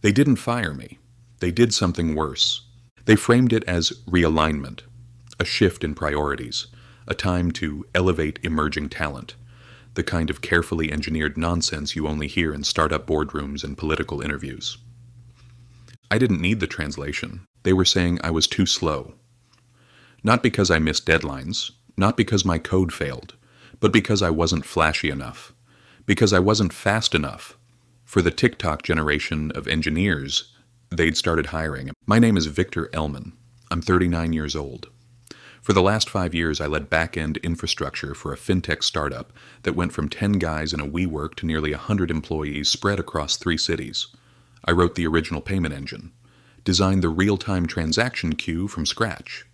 They didn't fire me. They did something worse. They framed it as realignment, a shift in priorities, a time to elevate emerging talent, the kind of carefully engineered nonsense you only hear in startup boardrooms and political interviews. I didn't need the translation. They were saying I was too slow. Not because I missed deadlines, not because my code failed, but because I wasn't flashy enough, because I wasn't fast enough. For the TikTok generation of engineers they'd started hiring. My name is Victor Elman. I'm 39 years old. For the last 5 years, I led back-end infrastructure for a fintech startup that went from 10 guys in a WeWork to nearly 100 employees spread across 3 cities. I wrote the original payment engine, designed the real-time transaction queue from scratch,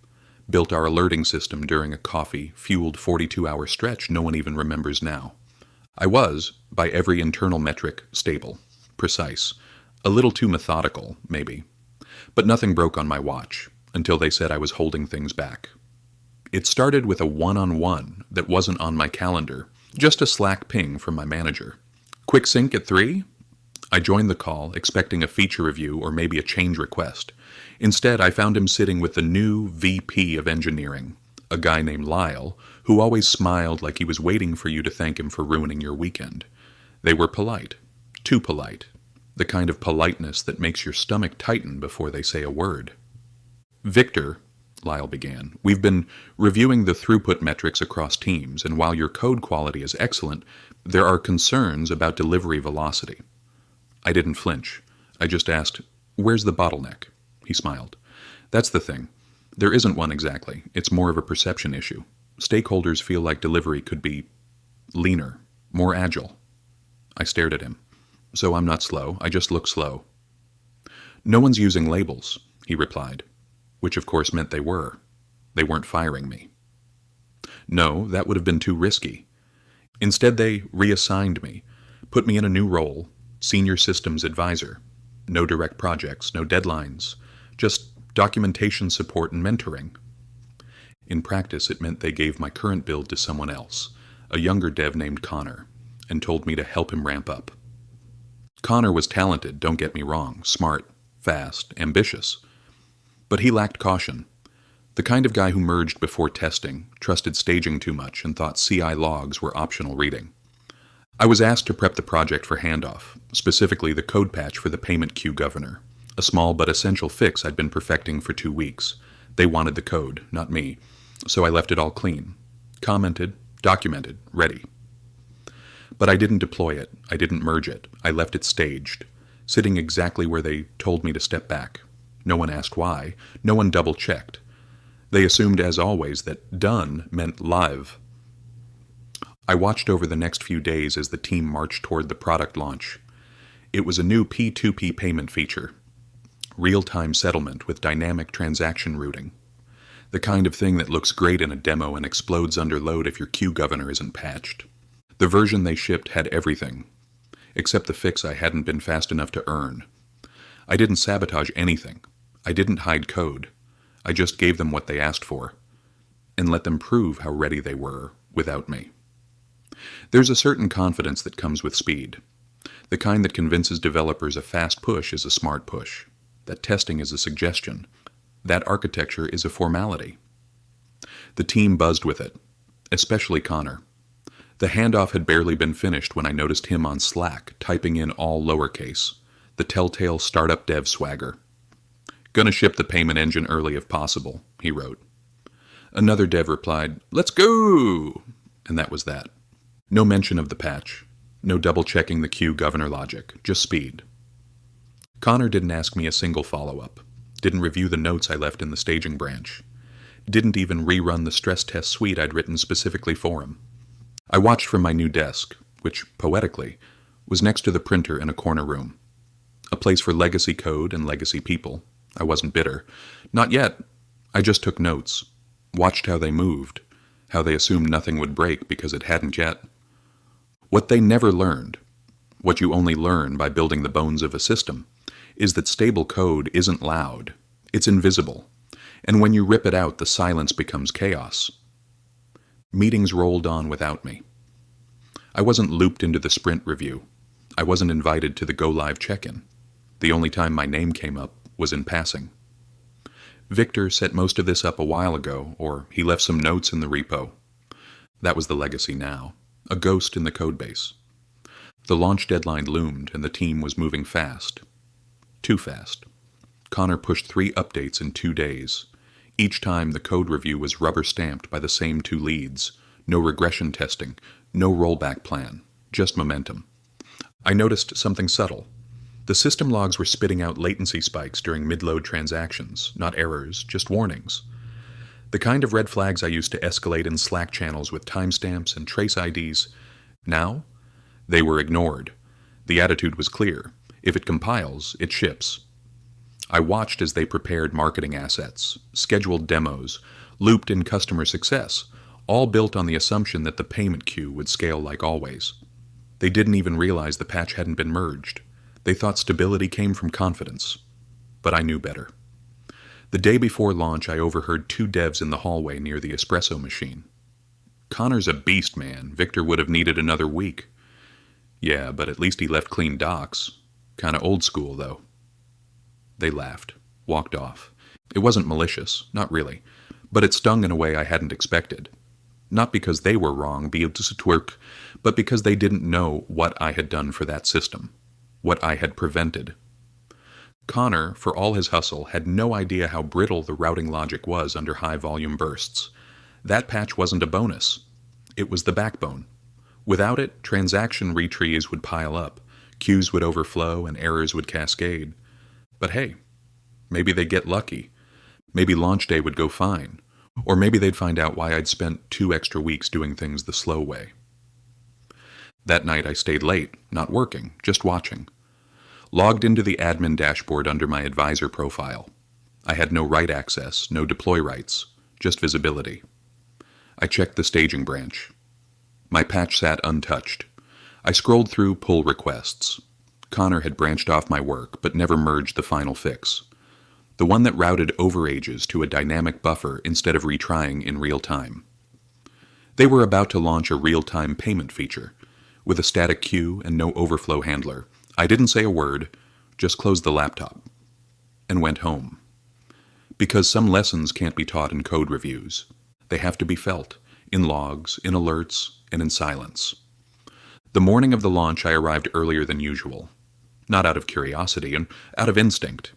built our alerting system during a coffee-fueled 42-hour stretch no one even remembers now. I was, by every internal metric, stable, precise, a little too methodical, maybe. But nothing broke on my watch, until they said I was holding things back. It started with a one-on-one that wasn't on my calendar, just a Slack ping from my manager. Quick sync at 3? I joined the call, expecting a feature review or maybe a change request. Instead, I found him sitting with the new VP of engineering, a guy named Lyle, who always smiled like he was waiting for you to thank him for ruining your weekend. They were polite. Too polite. The kind of politeness that makes your stomach tighten before they say a word. Victor, Lyle began, we've been reviewing the throughput metrics across teams, and while your code quality is excellent, there are concerns about delivery velocity. I didn't flinch. I just asked, where's the bottleneck? He smiled. That's the thing. There isn't one exactly. It's more of a perception issue. Stakeholders feel like delivery could be leaner, more agile. I stared at him. So I'm not slow, I just look slow. No one's using labels, he replied, which of course meant they were. They weren't firing me. No, that would have been too risky. Instead, they reassigned me, put me in a new role, senior systems advisor. No direct projects, no deadlines, just documentation support and mentoring. In practice, it meant they gave my current build to someone else, a younger dev named Connor, and told me to help him ramp up. Connor was talented, don't get me wrong, smart, fast, ambitious. But he lacked caution. The kind of guy who merged before testing, trusted staging too much, and thought CI logs were optional reading. I was asked to prep the project for handoff, specifically the code patch for the payment queue governor, a small but essential fix I'd been perfecting for 2 weeks. They wanted the code, not me, so I left it all clean. Commented, documented, ready. But I didn't deploy it, I didn't merge it, I left it staged, sitting exactly where they told me to step back. No one asked why, no one double-checked. They assumed, as always, that done meant live. I watched over the next few days as the team marched toward the product launch. It was a new P2P payment feature, real-time settlement with dynamic transaction routing, the kind of thing that looks great in a demo and explodes under load if your queue governor isn't patched. The version they shipped had everything, except the fix I hadn't been fast enough to earn. I didn't sabotage anything. I didn't hide code. I just gave them what they asked for, and let them prove how ready they were without me. There's a certain confidence that comes with speed, the kind that convinces developers a fast push is a smart push, that testing is a suggestion, that architecture is a formality. The team buzzed with it, especially Connor. The handoff had barely been finished when I noticed him on Slack typing in all lowercase, the telltale startup dev swagger. Gonna ship the payment engine early if possible, he wrote. Another dev replied, let's go! And that was that. No mention of the patch. No double-checking the queue governor logic. Just speed. Connor didn't ask me a single follow-up. Didn't review the notes I left in the staging branch. Didn't even rerun the stress test suite I'd written specifically for him. I watched from my new desk, which, poetically, was next to the printer in a corner room. A place for legacy code and legacy people. I wasn't bitter. Not yet. I just took notes. Watched how they moved. How they assumed nothing would break because it hadn't yet. What they never learned, what you only learn by building the bones of a system, is that stable code isn't loud. It's invisible. And when you rip it out, the silence becomes chaos. Meetings rolled on without me. I wasn't looped into the sprint review. I wasn't invited to the go-live check-in. The only time my name came up was in passing. Victor set most of this up a while ago, or he left some notes in the repo. That was the legacy now, a ghost in the codebase. The launch deadline loomed, and the team was moving fast. Too fast. Connor pushed 3 updates in 2 days. Each time the code review was rubber-stamped by the same 2 leads. No regression testing, no rollback plan, just momentum. I noticed something subtle. The system logs were spitting out latency spikes during mid-load transactions, not errors, just warnings. The kind of red flags I used to escalate in Slack channels with timestamps and trace IDs, now, they were ignored. The attitude was clear. If it compiles, it ships. I watched as they prepared marketing assets, scheduled demos, looped in customer success, all built on the assumption that the payment queue would scale like always. They didn't even realize the patch hadn't been merged. They thought stability came from confidence. But I knew better. The day before launch, I overheard 2 devs in the hallway near the espresso machine. "Connor's a beast, man. Victor would have needed another week." "Yeah, but at least he left clean docs. Kinda old school, though." They laughed, walked off. It wasn't malicious, not really, but it stung in a way I hadn't expected. Not because they were wrong, but because they didn't know what I had done for that system, what I had prevented. Connor, for all his hustle, had no idea how brittle the routing logic was under high-volume bursts. That patch wasn't a bonus. It was the backbone. Without it, transaction retries would pile up, queues would overflow, and errors would cascade. But hey, maybe they'd get lucky. Maybe launch day would go fine. Or maybe they'd find out why I'd spent 2 extra weeks doing things the slow way. That night I stayed late, not working, just watching. Logged into the admin dashboard under my advisor profile. I had no write access, no deploy rights, just visibility. I checked the staging branch. My patch sat untouched. I scrolled through pull requests. Connor had branched off my work, but never merged the final fix. The one that routed overages to a dynamic buffer instead of retrying in real time. They were about to launch a real-time payment feature, with a static queue and no overflow handler. I didn't say a word, just closed the laptop, and went home. Because some lessons can't be taught in code reviews. They have to be felt, in logs, in alerts, and in silence. The morning of the launch, I arrived earlier than usual. Not out of curiosity, and out of instinct.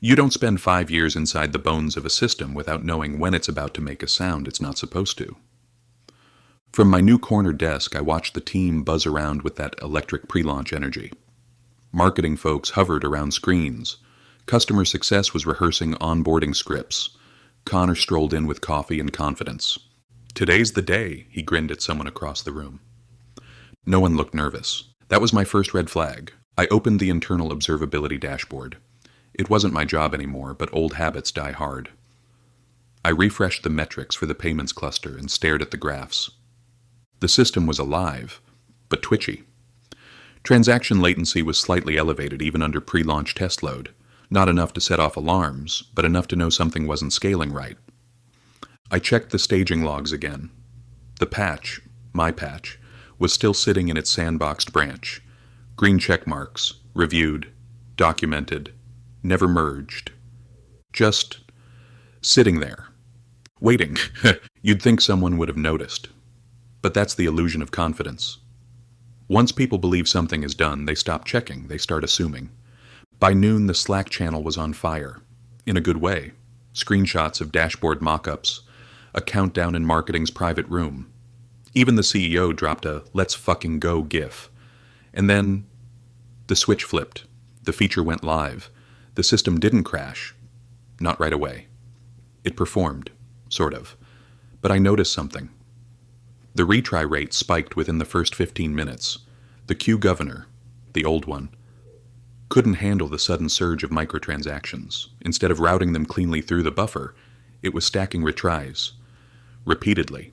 You don't spend 5 years inside the bones of a system without knowing when it's about to make a sound it's not supposed to. From my new corner desk, I watched the team buzz around with that electric pre-launch energy. Marketing folks hovered around screens. Customer success was rehearsing onboarding scripts. Connor strolled in with coffee and confidence. "Today's the day," he grinned at someone across the room. No one looked nervous. That was my first red flag. I opened the internal observability dashboard. It wasn't my job anymore, but old habits die hard. I refreshed the metrics for the payments cluster and stared at the graphs. The system was alive, but twitchy. Transaction latency was slightly elevated even under pre-launch test load. Not enough to set off alarms, but enough to know something wasn't scaling right. I checked the staging logs again. The patch, my patch, was still sitting in its sandboxed branch. Green check marks, reviewed, documented, never merged. Just sitting there. Waiting. You'd think someone would have noticed. But that's the illusion of confidence. Once people believe something is done, they stop checking, they start assuming. By noon, the Slack channel was on fire. In a good way. Screenshots of dashboard mock-ups, a countdown in marketing's private room. Even the CEO dropped a "let's fucking go" gif. And then the switch flipped. The feature went live. The system didn't crash. Not right away. It performed, sort of. But I noticed something. The retry rate spiked within the first 15 minutes. The queue governor, the old one, couldn't handle the sudden surge of microtransactions. Instead of routing them cleanly through the buffer, it was stacking retries. Repeatedly.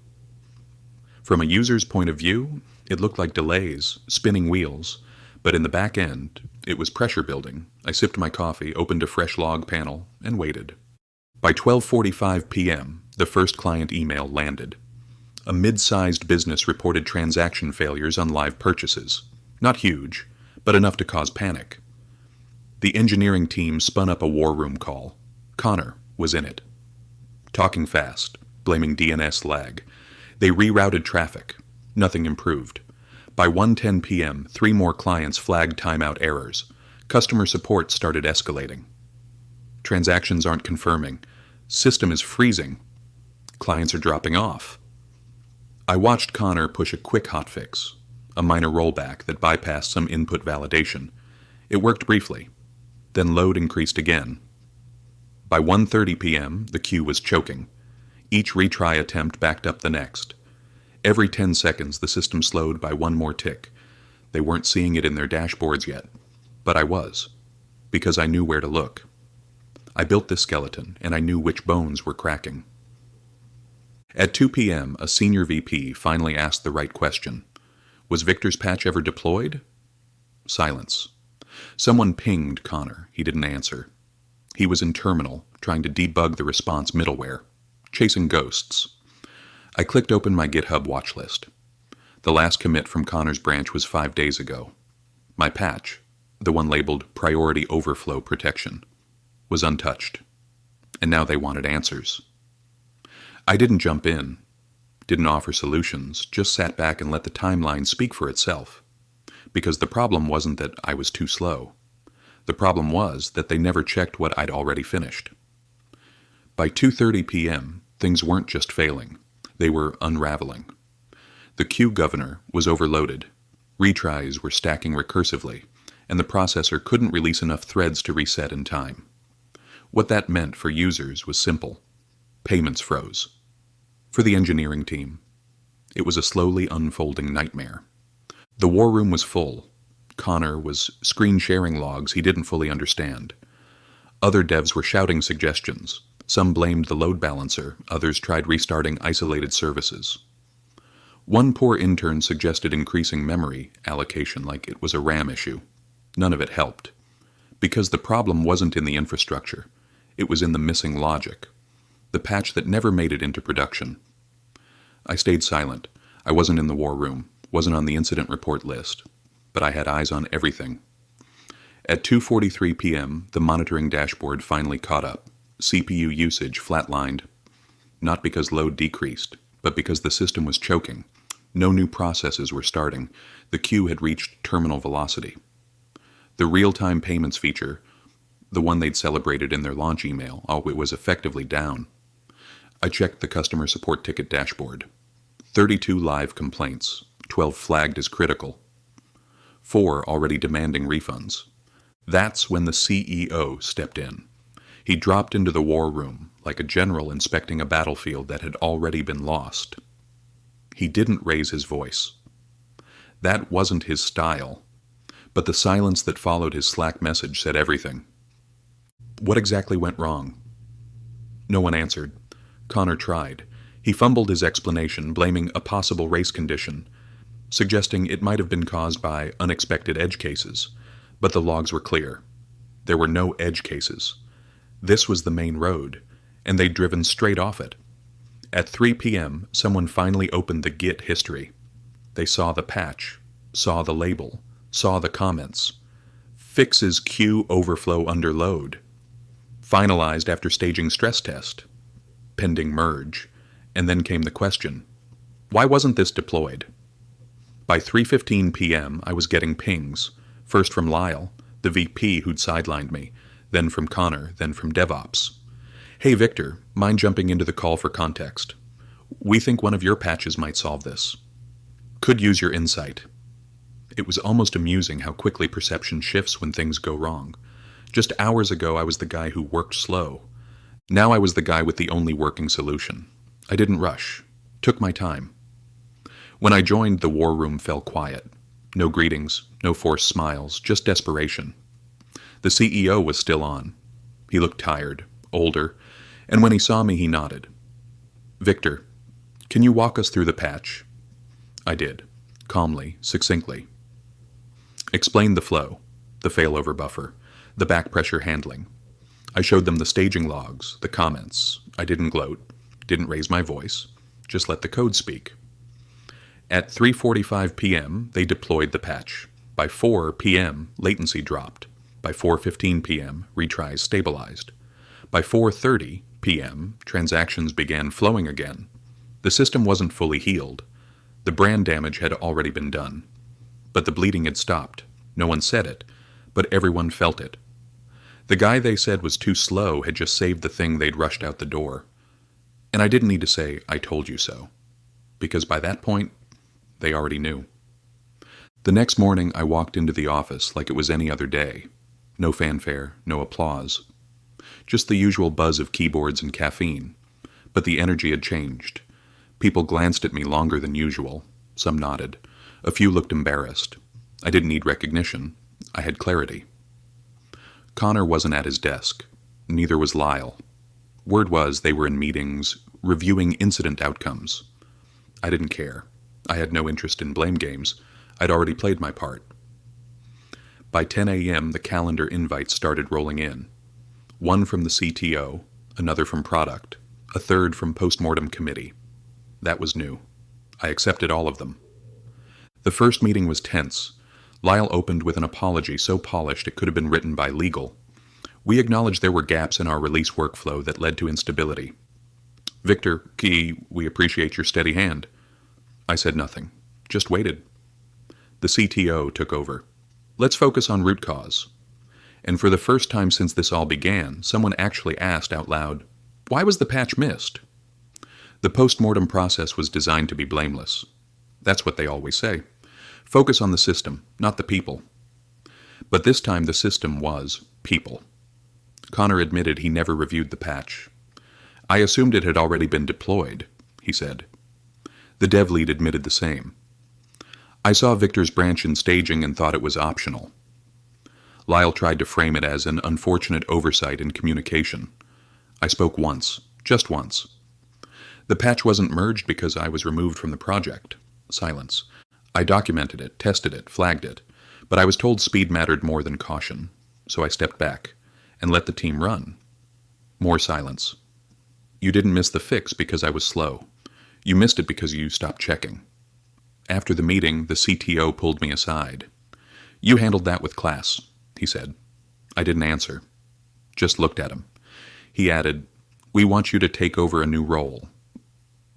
From a user's point of view, it looked like delays, spinning wheels, but in the back end, it was pressure building. I sipped my coffee, opened a fresh log panel, and waited. By 12:45 p.m., the first client email landed. A mid-sized business reported transaction failures on live purchases. Not huge, but enough to cause panic. The engineering team spun up a war room call. Connor was in it. Talking fast, blaming DNS lag. They rerouted traffic. Nothing improved. By 1:10 p.m., 3 more clients flagged timeout errors. Customer support started escalating. Transactions aren't confirming. System is freezing. Clients are dropping off. I watched Connor push a quick hotfix, a minor rollback that bypassed some input validation. It worked briefly. Then load increased again. By 1:30 p.m., the queue was choking. Each retry attempt backed up the next. Every 10 seconds, the system slowed by one more tick. They weren't seeing it in their dashboards yet, but I was, because I knew where to look. I built this skeleton, and I knew which bones were cracking. At 2 p.m., a senior VP finally asked the right question. Was Victor's patch ever deployed? Silence. Someone pinged Connor. He didn't answer. He was in terminal, trying to debug the response middleware, chasing ghosts. I clicked open my GitHub watch list. The last commit from Connor's branch was 5 days ago. My patch, the one labeled Priority Overflow Protection, was untouched. And now they wanted answers. I didn't jump in, didn't offer solutions, just sat back and let the timeline speak for itself. Because the problem wasn't that I was too slow. The problem was that they never checked what I'd already finished. By 2:30 p.m., things weren't just failing. They were unraveling. The queue governor was overloaded. Retries were stacking recursively, and the processor couldn't release enough threads to reset in time. What that meant for users was simple. Payments froze. For the engineering team, it was a slowly unfolding nightmare. The war room was full. Connor was screen-sharing logs he didn't fully understand. Other devs were shouting suggestions. Some blamed the load balancer, others tried restarting isolated services. One poor intern suggested increasing memory allocation like it was a RAM issue. None of it helped. Because the problem wasn't in the infrastructure. It was in the missing logic. The patch that never made it into production. I stayed silent. I wasn't in the war room, wasn't on the incident report list, but I had eyes on everything. At 2:43 p.m., the monitoring dashboard finally caught up. CPU usage flatlined, not because load decreased, but because the system was choking. No new processes were starting. The queue had reached terminal velocity. The real-time payments feature, the one they'd celebrated in their launch email, it was effectively down. I checked the customer support ticket dashboard. 32 live complaints, 12 flagged as critical. 4 already demanding refunds. That's when the CEO stepped in. He dropped into the war room like a general inspecting a battlefield that had already been lost. He didn't raise his voice. That wasn't his style, but the silence that followed his Slack message said everything. What exactly went wrong? No one answered. Connor tried. He fumbled his explanation, blaming a possible race condition, suggesting it might have been caused by unexpected edge cases, but the logs were clear. There were no edge cases. This was the main road, and they'd driven straight off it. At 3 p.m., someone finally opened the Git history. They saw the patch, saw the label, saw the comments. Fixes queue overflow under load. Finalized after staging stress test. Pending merge. And then came the question, why wasn't this deployed? By 3:15 p.m., I was getting pings, first from Lyle, the VP who'd sidelined me, then from Connor, then from DevOps. Hey Victor, mind jumping into the call for context? We think one of your patches might solve this. Could use your insight. It was almost amusing how quickly perception shifts when things go wrong. Just hours ago I was the guy who worked slow. Now I was the guy with the only working solution. I didn't rush. Took my time. When I joined, the war room fell quiet. No greetings, no forced smiles, just desperation. The CEO was still on. He looked tired, older, and when he saw me, he nodded. Victor, can you walk us through the patch? I did, calmly, succinctly. Explained the flow, the failover buffer, the back pressure handling. I showed them the staging logs, the comments. I didn't gloat, didn't raise my voice, just let the code speak. At 3:45 p.m., they deployed the patch. By 4 p.m., latency dropped. By 4:15 p.m., retries stabilized. By 4:30 p.m., transactions began flowing again. The system wasn't fully healed. The brand damage had already been done. But the bleeding had stopped. No one said it, but everyone felt it. The guy they said was too slow had just saved the thing they'd rushed out the door. And I didn't need to say, "I told you so," because by that point, they already knew. The next morning, I walked into the office like it was any other day. No fanfare, no applause. Just the usual buzz of keyboards and caffeine. But the energy had changed. People glanced at me longer than usual. Some nodded. A few looked embarrassed. I didn't need recognition. I had clarity. Connor wasn't at his desk. Neither was Lyle. Word was they were in meetings, reviewing incident outcomes. I didn't care. I had no interest in blame games. I'd already played my part. By 10 a.m., the calendar invites started rolling in. One from the CTO, another from product, a third from postmortem committee. That was new. I accepted all of them. The first meeting was tense. Lyle opened with an apology so polished it could have been written by legal. We acknowledged there were gaps in our release workflow that led to instability. "Victor, Key, we appreciate your steady hand." I said nothing, just waited. The CTO took over. "Let's focus on root cause." And for the first time since this all began, someone actually asked out loud, "Why was the patch missed?" The postmortem process was designed to be blameless. That's what they always say. Focus on the system, not the people. But this time the system was people. Connor admitted he never reviewed the patch. "I assumed it had already been deployed," he said. The dev lead admitted the same. "I saw Victor's branch in staging and thought it was optional." Lyle tried to frame it as an unfortunate oversight in communication. I spoke once, just once. "The patch wasn't merged because I was removed from the project." Silence. "I documented it, tested it, flagged it, but I was told speed mattered more than caution, so I stepped back and let the team run." More silence. "You didn't miss the fix because I was slow. You missed it because you stopped checking." After the meeting, the CTO pulled me aside. "You handled that with class," he said. I didn't answer. Just looked at him. He added, "We want you to take over a new role.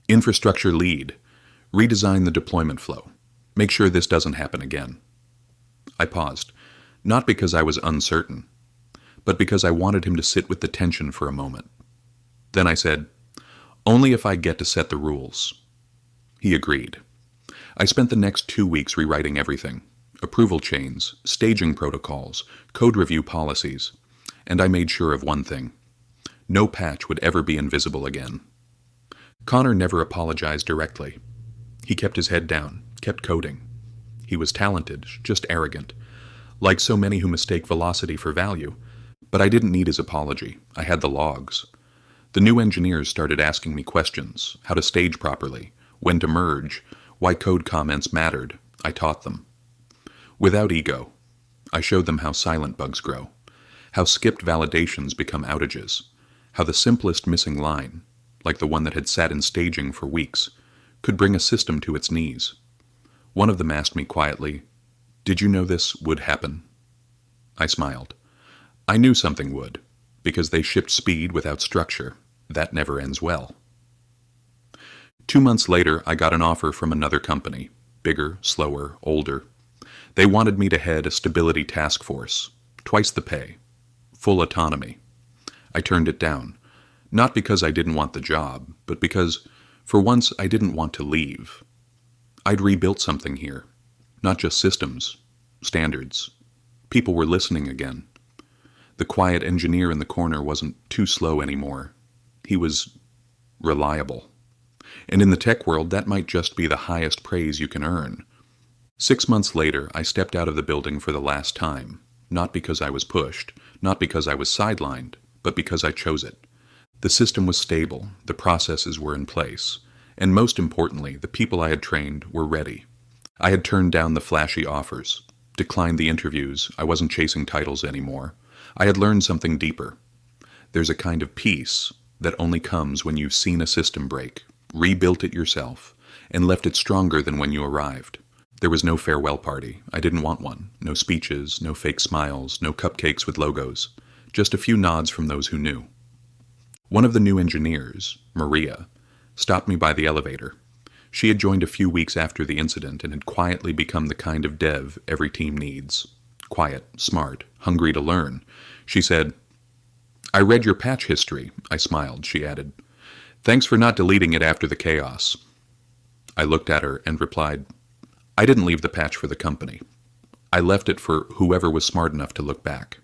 Infrastructure lead. Redesign the deployment flow. Make sure this doesn't happen again." I paused, not because I was uncertain, but because I wanted him to sit with the tension for a moment. Then I said, "Only if I get to set the rules." He agreed. I spent the next 2 weeks rewriting everything. Approval chains, staging protocols, code review policies, and I made sure of one thing. No patch would ever be invisible again. Connor never apologized directly. He kept his head down, kept coding. He was talented, just arrogant, like so many who mistake velocity for value. But I didn't need his apology. I had the logs. The new engineers started asking me questions, how to stage properly, when to merge, why code comments mattered. I taught them. Without ego, I showed them how silent bugs grow, how skipped validations become outages, how the simplest missing line, like the one that had sat in staging for weeks, could bring a system to its knees. One of them asked me quietly, "Did you know this would happen?" I smiled. I knew something would, because they shipped speed without structure. That never ends well. 2 months later, I got an offer from another company, bigger, slower, older. They wanted me to head a stability task force, twice the pay, full autonomy. I turned it down, not because I didn't want the job, but because, for once, I didn't want to leave. I'd rebuilt something here, not just systems, standards. People were listening again. The quiet engineer in the corner wasn't too slow anymore. He was reliable. And in the tech world, that might just be the highest praise you can earn. 6 months later, I stepped out of the building for the last time, not because I was pushed, not because I was sidelined, but because I chose it. The system was stable, the processes were in place, and most importantly, the people I had trained were ready. I had turned down the flashy offers, declined the interviews. I wasn't chasing titles anymore. I had learned something deeper. There's a kind of peace that only comes when you've seen a system break, rebuilt it yourself, and left it stronger than when you arrived. There was no farewell party. I didn't want one. No speeches, no fake smiles, no cupcakes with logos. Just a few nods from those who knew. One of the new engineers, Maria, stopped me by the elevator. She had joined a few weeks after the incident and had quietly become the kind of dev every team needs. Quiet, smart, hungry to learn. She said, "I read your patch history." I smiled. She added, "Thanks for not deleting it after the chaos." I looked at her and replied, "I didn't leave the patch for the company. I left it for whoever was smart enough to look back."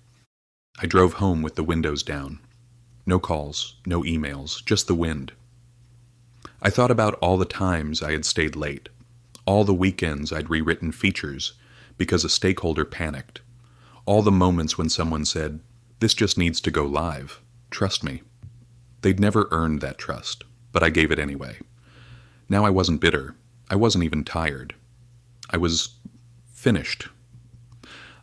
I drove home with the windows down. No calls, no emails, just the wind. I thought about all the times I had stayed late, all the weekends I'd rewritten features because a stakeholder panicked, all the moments when someone said, "This just needs to go live. Trust me." They'd never earned that trust, but I gave it anyway. Now I wasn't bitter. I wasn't even tired. I was finished.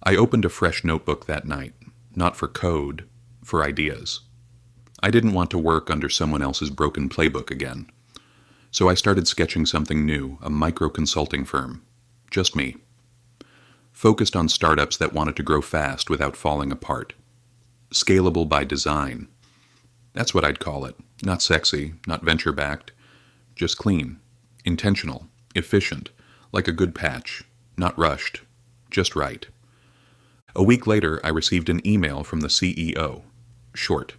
I opened a fresh notebook that night, not for code, for ideas. I didn't want to work under someone else's broken playbook again. So I started sketching something new, a micro-consulting firm. Just me. Focused on startups that wanted to grow fast without falling apart. Scalable by design. That's what I'd call it. Not sexy, not venture-backed. Just clean. Intentional. Efficient. Like a good patch. Not rushed. Just right. A week later, I received an email from the CEO. Short.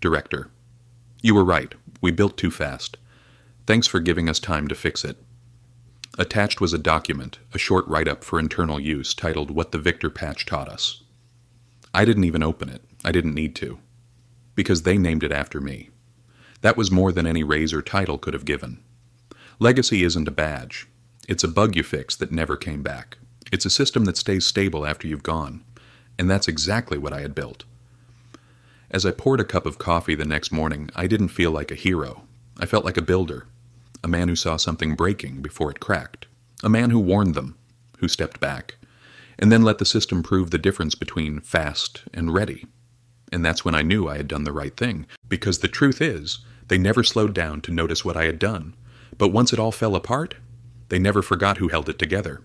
Director. "You were right. We built too fast. Thanks for giving us time to fix it." Attached was a document, a short write-up for internal use titled "What the Victor Patch Taught Us." I didn't even open it. I didn't need to. Because they named it after me. That was more than any raise or title could have given. Legacy isn't a badge. It's a bug you fix that never came back. It's a system that stays stable after you've gone. And that's exactly what I had built. As I poured a cup of coffee the next morning, I didn't feel like a hero. I felt like a builder. A man who saw something breaking before it cracked. A man who warned them, who stepped back, and then let the system prove the difference between fast and ready. And that's when I knew I had done the right thing, because the truth is, they never slowed down to notice what I had done. But once it all fell apart, they never forgot who held it together.